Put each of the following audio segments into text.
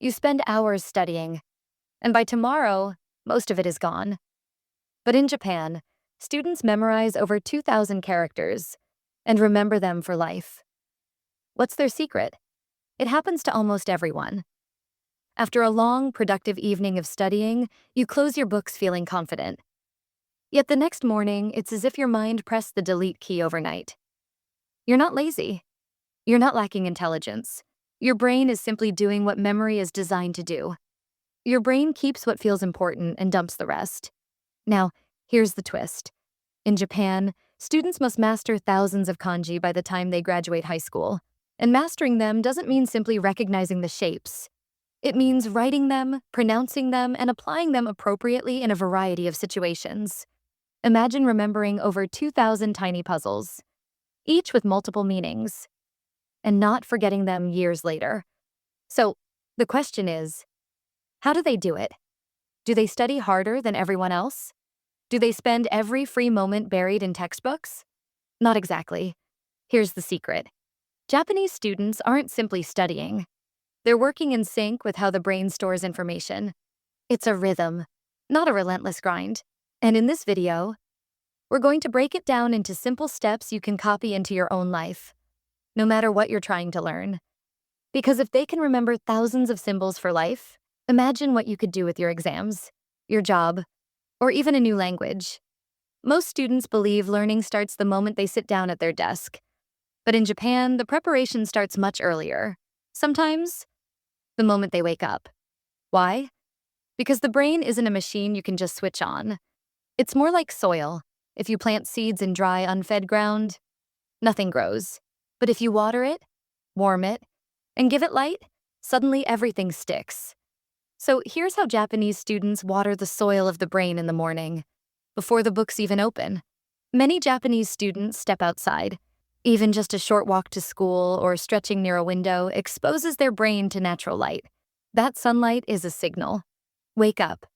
You spend hours studying, and by tomorrow, most of it is gone. But in Japan, students memorize over 2,000 characters and remember them for life. What's their secret? It happens to almost everyone. After a long, productive evening of studying, you close your books feeling confident. Yet the next morning, it's as if your mind pressed the delete key overnight. You're not lazy. You're not lacking intelligence. Your brain is simply doing what memory is designed to do. Your brain keeps what feels important and dumps the rest. Now, here's the twist. In Japan, students must master thousands of kanji by the time they graduate high school. And mastering them doesn't mean simply recognizing the shapes. It means writing them, pronouncing them, and applying them appropriately in a variety of situations. Imagine remembering over 2,000 tiny puzzles, each with multiple meanings, and not forgetting them years later. So, the question is, how do they do it? Do they study harder than everyone else? Do they spend every free moment buried in textbooks? Not exactly. Here's the secret. Japanese students aren't simply studying. They're working in sync with how the brain stores information. It's a rhythm, not a relentless grind. And in this video, we're going to break it down into simple steps you can copy into your own life, no matter what you're trying to learn. Because if they can remember thousands of symbols for life, imagine what you could do with your exams, your job, or even a new language. Most students believe learning starts the moment they sit down at their desk. But in Japan, the preparation starts much earlier. Sometimes, the moment they wake up. Why? Because the brain isn't a machine you can just switch on. It's more like soil. If you plant seeds in dry, unfed ground, nothing grows. But if you water it, warm it, and give it light, suddenly everything sticks. So here's how Japanese students water the soil of the brain in the morning, before the books even open. Many Japanese students step outside. Even just a short walk to school or stretching near a window exposes their brain to natural light. That sunlight is a signal. Wake up.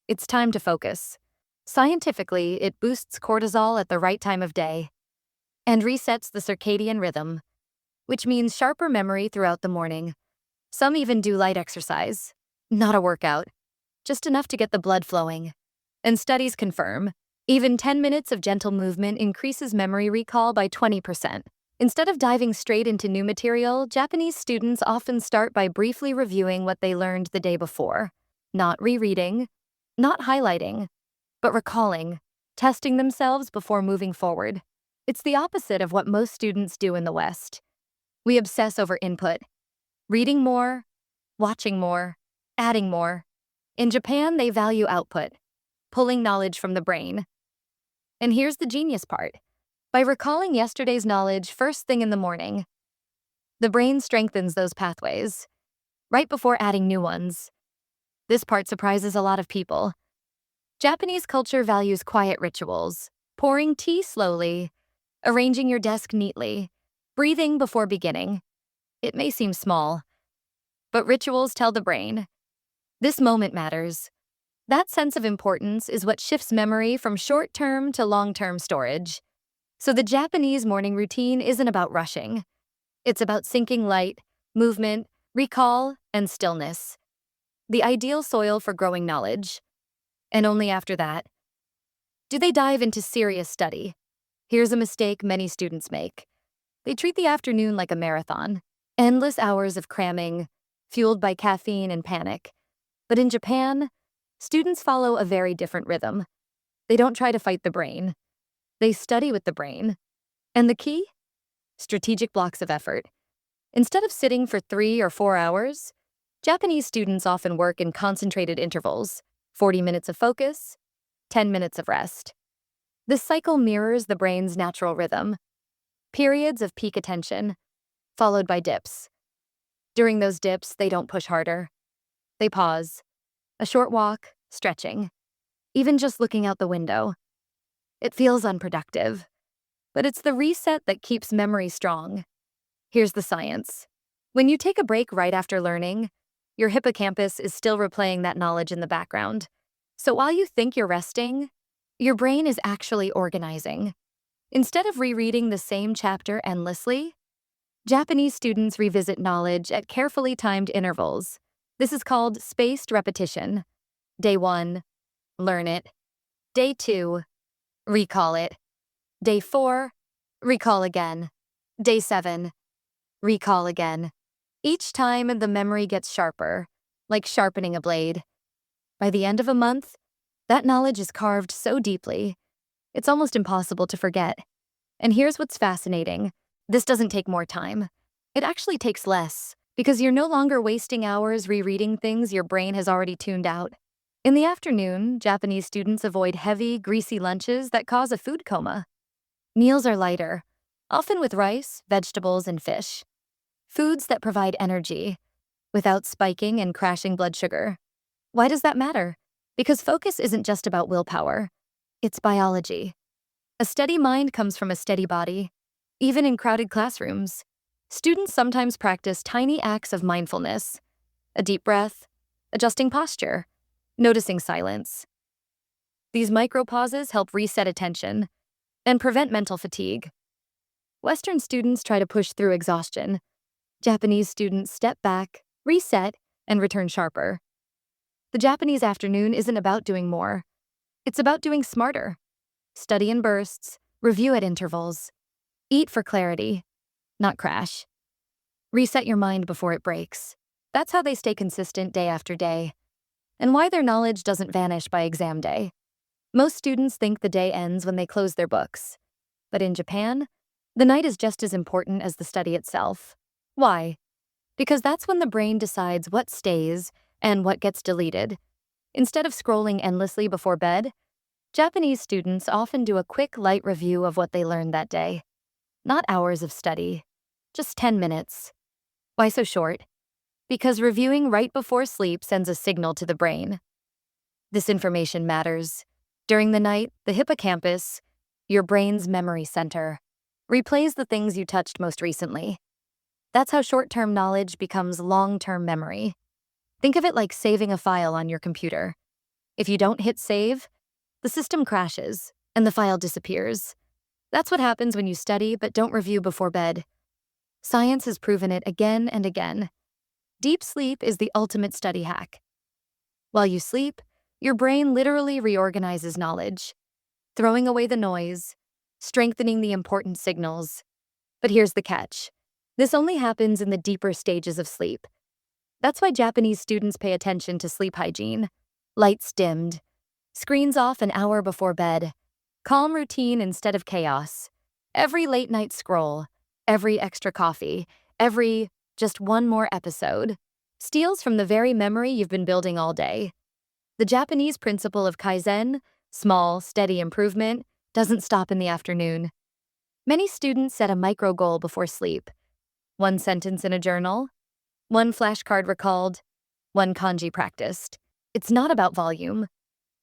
It's time to focus. Scientifically, it boosts cortisol at the right time of day and resets the circadian rhythm, which means sharper memory throughout the morning. Some even do light exercise, not a workout, just enough to get the blood flowing. And studies confirm, even 10 minutes of gentle movement increases memory recall by 20%. Instead of diving straight into new material, Japanese students often start by briefly reviewing what they learned the day before. Not rereading, not highlighting, but recalling, testing themselves before moving forward. It's the opposite of what most students do in the West. We obsess over input, reading more, watching more, adding more. In Japan, they value output, pulling knowledge from the brain. And here's the genius part. By recalling yesterday's knowledge first thing in the morning, the brain strengthens those pathways, right before adding new ones. This part surprises a lot of people. Japanese culture values quiet rituals, pouring tea slowly, arranging your desk neatly, breathing before beginning. It may seem small, but rituals tell the brain, this moment matters. That sense of importance is what shifts memory from short-term to long-term storage. So the Japanese morning routine isn't about rushing. It's about syncing light, movement, recall, and stillness. The ideal soil for growing knowledge. And only after that, do they dive into serious study. Here's a mistake many students make. They treat the afternoon like a marathon. Endless hours of cramming, fueled by caffeine and panic. But in Japan, students follow a very different rhythm. They don't try to fight the brain. They study with the brain. And the key? Strategic blocks of effort. Instead of sitting for 3 or 4 hours, Japanese students often work in concentrated intervals, 40 minutes of focus, 10 minutes of rest. This cycle mirrors the brain's natural rhythm. Periods of peak attention, followed by dips. During those dips, they don't push harder. They pause. A short walk, stretching. Even just looking out the window. It feels unproductive, but it's the reset that keeps memory strong. Here's the science. When you take a break right after learning, your hippocampus is still replaying that knowledge in the background. So while you think you're resting, your brain is actually organizing. Instead of rereading the same chapter endlessly, Japanese students revisit knowledge at carefully timed intervals. This is called spaced repetition. Day 1, learn it. Day 2, recall it. Day 4, recall again. Day 7, recall again. Each time, the memory gets sharper, like sharpening a blade. By the end of a month, that knowledge is carved so deeply, it's almost impossible to forget. And here's what's fascinating. This doesn't take more time. It actually takes less, because you're no longer wasting hours rereading things your brain has already tuned out. In the afternoon, Japanese students avoid heavy, greasy lunches that cause a food coma. Meals are lighter, often with rice, vegetables, and fish. Foods that provide energy, without spiking and crashing blood sugar. Why does that matter? Because focus isn't just about willpower. It's biology. A steady mind comes from a steady body. Even in crowded classrooms, students sometimes practice tiny acts of mindfulness, a deep breath, adjusting posture, noticing silence. These micro-pauses help reset attention and prevent mental fatigue. Western students try to push through exhaustion. Japanese students step back, reset, and return sharper. The Japanese afternoon isn't about doing more. It's about doing smarter. Study in bursts, review at intervals. Eat for clarity, not crash. Reset your mind before it breaks. That's how they stay consistent day after day. And why their knowledge doesn't vanish by exam day. Most students think the day ends when they close their books. But in Japan, the night is just as important as the study itself. Why? Because that's when the brain decides what stays and what gets deleted. Instead of scrolling endlessly before bed, Japanese students often do a quick, light review of what they learned that day. Not hours of study, just 10 minutes. Why so short? Because reviewing right before sleep sends a signal to the brain. This information matters. During the night, the hippocampus, your brain's memory center, replays the things you touched most recently. That's how short-term knowledge becomes long-term memory. Think of it like saving a file on your computer. If you don't hit save, the system crashes and the file disappears. That's what happens when you study but don't review before bed. Science has proven it again and again. Deep sleep is the ultimate study hack. While you sleep, your brain literally reorganizes knowledge, throwing away the noise, strengthening the important signals. But here's the catch. This only happens in the deeper stages of sleep. That's why Japanese students pay attention to sleep hygiene. Lights dimmed, screens off an hour before bed, calm routine instead of chaos. Every late-night scroll, every extra coffee, every just one more episode steals from the very memory you've been building all day. The Japanese principle of kaizen, small, steady improvement, doesn't stop in the afternoon. Many students set a micro goal before sleep. One sentence in a journal, one flashcard recalled, one kanji practiced. It's not about volume.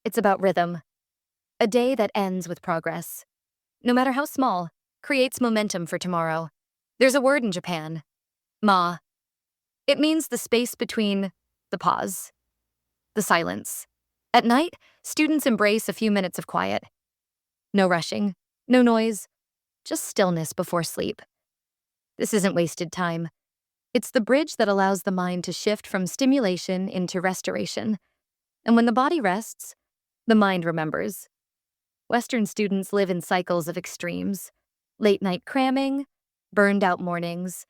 It's about rhythm. A day that ends with progress, no matter how small, creates momentum for tomorrow. There's a word in Japan, ma. It means the space between the pause, the silence. At night, students embrace a few minutes of quiet. No rushing, no noise, just stillness before sleep. This isn't wasted time. It's the bridge that allows the mind to shift from stimulation into restoration. And when the body rests, the mind remembers. Western students live in cycles of extremes: late-night cramming, burned-out mornings,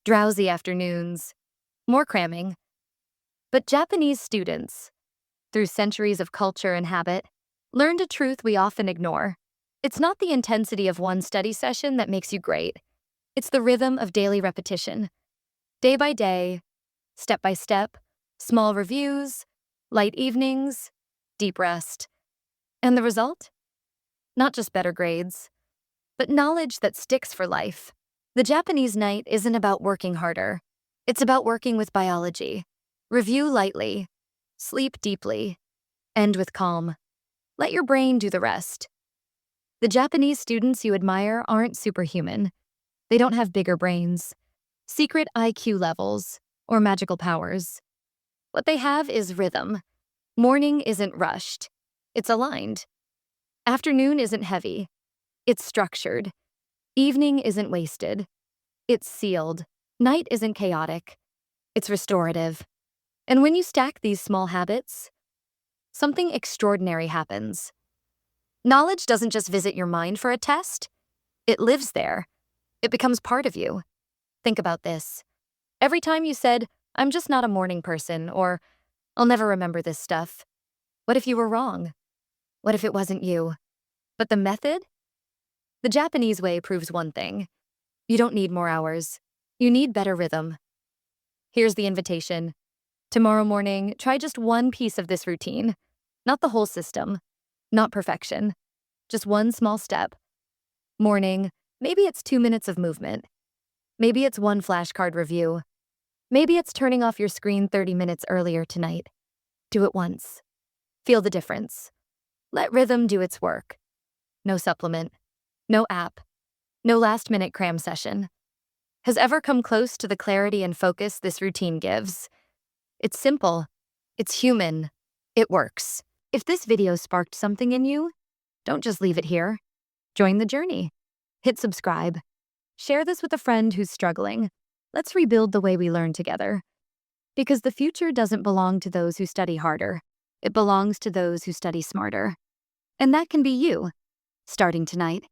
drowsy afternoons, more cramming. But Japanese students, through centuries of culture and habit, learned a truth we often ignore. It's not the intensity of one study session that makes you great. It's the rhythm of daily repetition. Day by day, step by step, small reviews, light evenings, deep rest. And the result? Not just better grades, but knowledge that sticks for life. The Japanese night isn't about working harder. It's about working with biology. Review lightly, sleep deeply, end with calm. Let your brain do the rest. The Japanese students you admire aren't superhuman. They don't have bigger brains, secret IQ levels, or magical powers. What they have is rhythm. Morning isn't rushed. It's aligned. Afternoon isn't heavy. It's structured. Evening isn't wasted. It's sealed. Night isn't chaotic. It's restorative. And when you stack these small habits, something extraordinary happens. Knowledge doesn't just visit your mind for a test, it lives there. It becomes part of you. Think about this. Every time you said, "I'm just not a morning person," or "I'll never remember this stuff," what if you were wrong? What if it wasn't you? But the method? The Japanese way proves one thing. You don't need more hours. You need better rhythm. Here's the invitation. Tomorrow morning, try just one piece of this routine. Not the whole system. Not perfection. Just one small step. Morning, maybe it's 2 minutes of movement. Maybe it's one flashcard review. Maybe it's turning off your screen 30 minutes earlier tonight. Do it once. Feel the difference. Let rhythm do its work. No supplement. No app. No last-minute cram session. Has ever come close to the clarity and focus this routine gives. It's simple. It's human. It works. If this video sparked something in you, don't just leave it here. Join the journey. Hit subscribe. Share this with a friend who's struggling. Let's rebuild the way we learn together. Because the future doesn't belong to those who study harder. It belongs to those who study smarter. And that can be you, starting tonight.